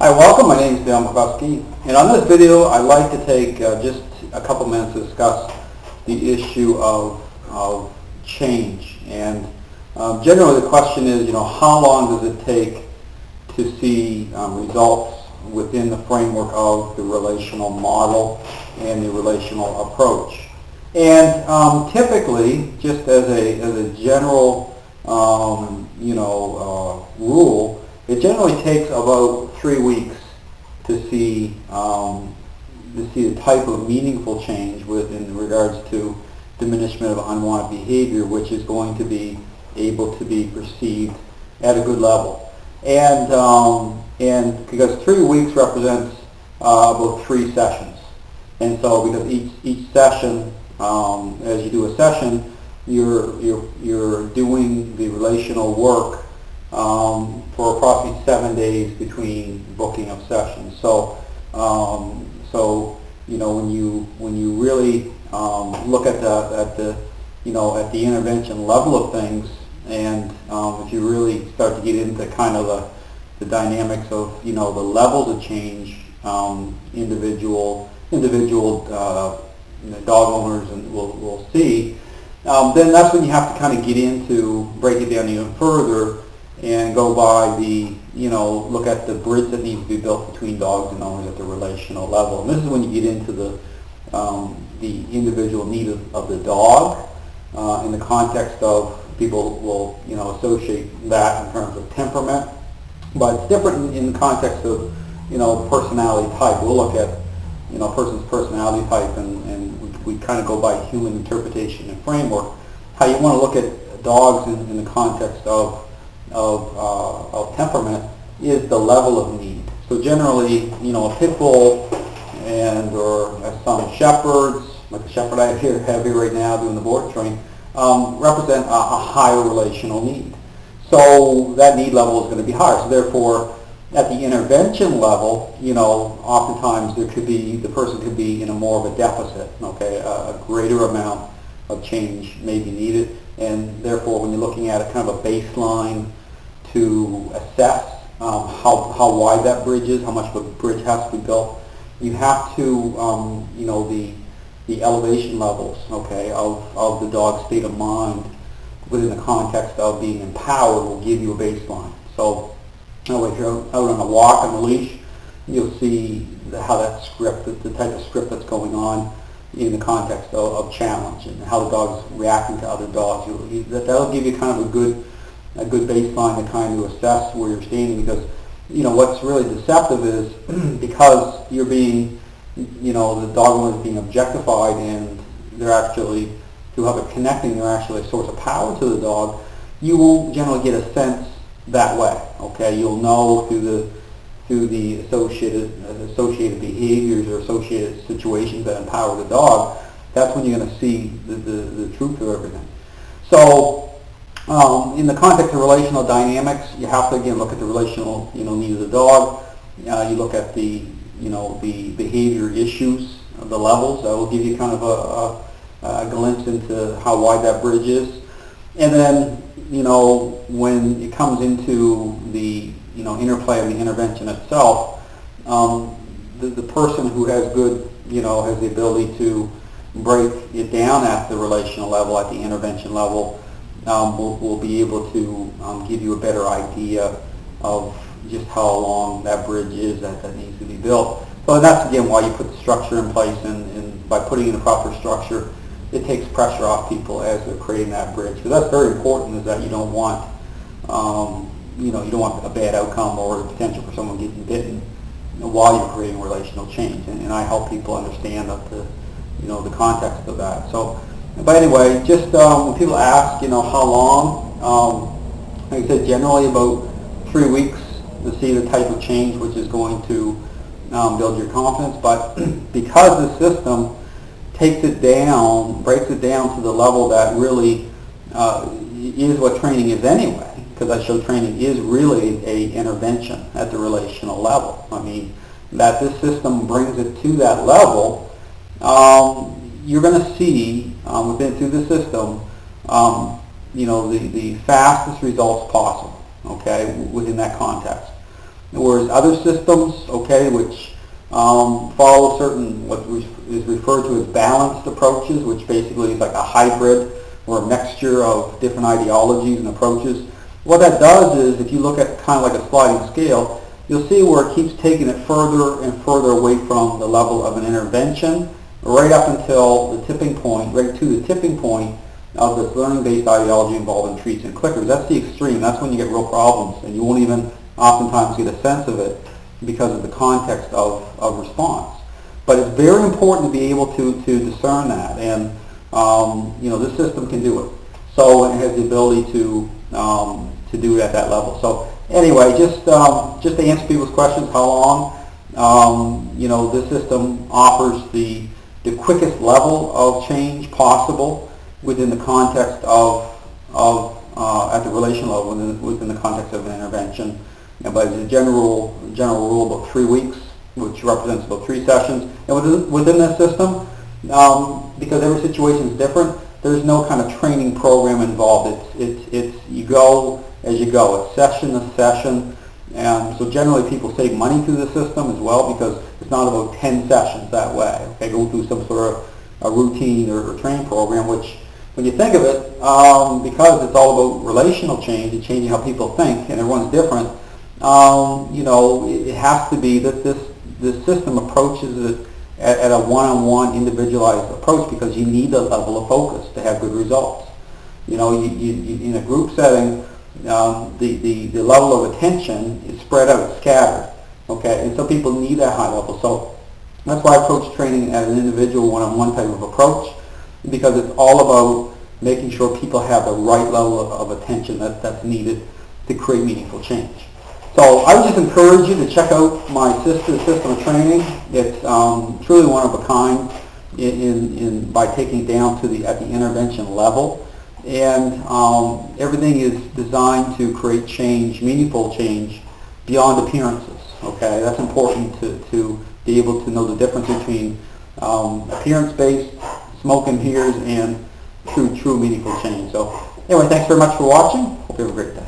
Hi, welcome. My name is McCluskey, and on this video I'd like to take just a couple minutes to discuss the issue of change. And generally the question is, how long does it take to see results within the framework of the relational model and the relational approach? And typically, just as a general rule, it generally takes about 3 weeks to see the type of meaningful change in regards to diminishment of unwanted behavior, which is going to be able to be perceived at a good level. And because 3 weeks represents about 3 sessions, and so because each session, as you do a session, you're doing the relational work for approximately 7 days between booking of sessions. So when you really look at the intervention level of things, and if you really start to get into kind of the dynamics of the levels of change, individual dog owners and will see, then that's when you have to kind of get into, break it down even further and go by look at the bridge that needs to be built between dogs and owners at the relational level. And this is when you get into the individual need of the dog, in the context of, people will associate that in terms of temperament, but it's different in the context of personality type. We'll look at a person's personality type, and we kind of go by human interpretation and framework. How you want to look at dogs in the context of temperament is the level of need. So generally, a pit bull or some shepherds, like the shepherd I have here right now doing the board train, represent a higher relational need. So that need level is going to be higher. So therefore, at the intervention level, oftentimes the person could be in a more of a deficit. Okay, a greater amount of change may be needed, and therefore, when you're looking at a kind of a baseline to assess how wide that bridge is, how much of a bridge has to be built, you have to the elevation levels, okay, of the dog's state of mind within the context of being empowered will give you a baseline. So if you're out on a walk on a leash, you'll see how that script, the type of script that's going on in the context of challenge and how the dog's reacting to other dogs. That'll give you kind of a good baseline to kind of assess where you're standing, because what's really deceptive is because you're being, the dog owner is being objectified, and they're actually, whoever connecting, they're actually a source of power to the dog. You won't generally get a sense that way. Okay, you'll know through the associated behaviors or associated situations that empower the dog. That's when you're going to see the truth of everything. So in the context of relational dynamics, you have to again look at the relational need of the dog. You look at the behavior issues, the levels. That will give you kind of a glimpse into how wide that bridge is. And then when it comes into the interplay of the intervention itself, the person who has good has the ability to break it down at the relational level, at the intervention level, will be able to give you a better idea of just how long that bridge is that needs to be built. So that's again why you put the structure in place, and by putting in a proper structure, it takes pressure off people as they're creating that bridge. So that's very important, is that you don't want you don't want a bad outcome or the potential for someone getting bitten while you're creating relational change. And I help people understand the context of that. So, but anyway, just when people ask, how long, like I said, generally about 3 weeks to see the type of change which is going to build your confidence. But because the system takes it down, breaks it down to the level that really is what training is anyway, because I show training is really a intervention at the relational level. I mean, that this system brings it to that level, you're going to see through the system, the fastest results possible, okay, within that context. Whereas other systems, okay, which follow certain, what is referred to as balanced approaches, which basically is like a hybrid or a mixture of different ideologies and approaches. What that does is, if you look at kind of like a sliding scale, you'll see where it keeps taking it further and further away from the level of an intervention, right up until the tipping point, right to the tipping point of this learning-based ideology involving treats and clickers. That's the extreme. That's when you get real problems, and you won't even oftentimes get a sense of it because of the context of response. But it's very important to be able to discern that, and this system can do it. So it has the ability to do it at that level. So anyway, just to answer people's questions, how long? This system offers the quickest level of change possible within the context of at the relational level, within the context of an intervention. But as a general rule, about 3 weeks, which represents about 3 sessions. And within this system, because every situation is different, there's no kind of training program involved. It's you go as you go. It's session to session. And so generally people save money through the system as well, because it's not about 10 sessions that way. Okay, going through some sort of a routine or training program, which when you think of it, because it's all about relational change and changing how people think, and everyone's different, it has to be that this system approaches it at a one-on-one individualized approach, because you need a level of focus to have good results. You in a group setting, the level of attention is spread out, scattered. Okay, and some people need that high level. So that's why I approach training as an individual one-on-one type of approach, because it's all about making sure people have the right level of attention that's needed to create meaningful change. So I would just encourage you to check out my system of training. It's truly one of a kind by taking it down to at the intervention level, and everything is designed to create change, meaningful change, beyond appearances. Okay, that's important to be able to know the difference between appearance-based smoke and mirrors and true meaningful change. So anyway, thanks very much for watching. Hope you have a great day.